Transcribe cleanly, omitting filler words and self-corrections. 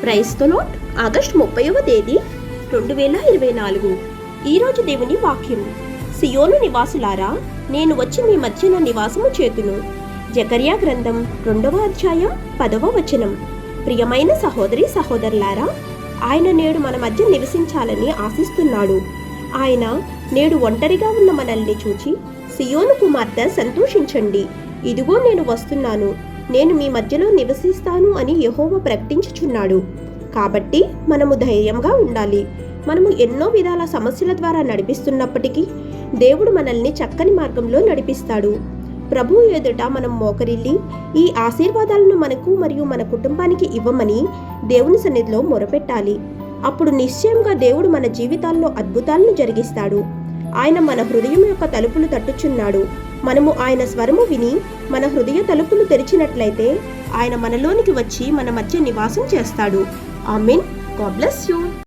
Praise the lord. August 30వ తేదీ 2024. ఈరోజు దేవుని వాక్యం. సియోను నివాసులారా, నేను వచ్చి మీ మధ్యన నివాసము చేతును. జకర్యా గ్రంథం 2వ అధ్యాయం 10వ వచనం. ప్రియమైన సహోదరి సహోదరులారా, ఆయన నేడు మన మధ్య నివసించాలని ఆశిస్తున్నాడు. ఆయన నేడు ఒంటరిగా ఉన్న మనల్ని చూచి, సియోను కుమార్తె సంతోషించండి, ఇదిగో నేను వస్తున్నాను, నేను మీ మధ్యలో నివసిస్తాను అని యెహోవా ప్రకటించుచున్నాడు. కాబట్టి మనము ధైర్యంగా ఉండాలి. మనము ఎన్నో విధాల సమస్యల ద్వారా నడిపిస్తున్నప్పటికీ దేవుడు మనల్ని చక్కని మార్గంలో నడిపిస్తాడు. ప్రభువు ఎదుట మనం మోకరిల్లి ఈ ఆశీర్వాదాలను మనకు మరియు మన కుటుంబానికి ఇవ్వమని దేవుని సన్నిధిలో మొరపెట్టాలి. అప్పుడు నిశ్చయంగా దేవుడు మన జీవితాల్లో అద్భుతాలను జరిగిస్తాడు. ఆయన మన హృదయం యొక్క తలుపులు తట్టుచున్నాడు. మనము ఆయన స్వరము విని మన హృదయ తలుపులు తెరిచినట్లయితే ఆయన మనలోనికి వచ్చి మన మధ్య నివాసం చేస్తాడు. ఆమేన్. God bless you.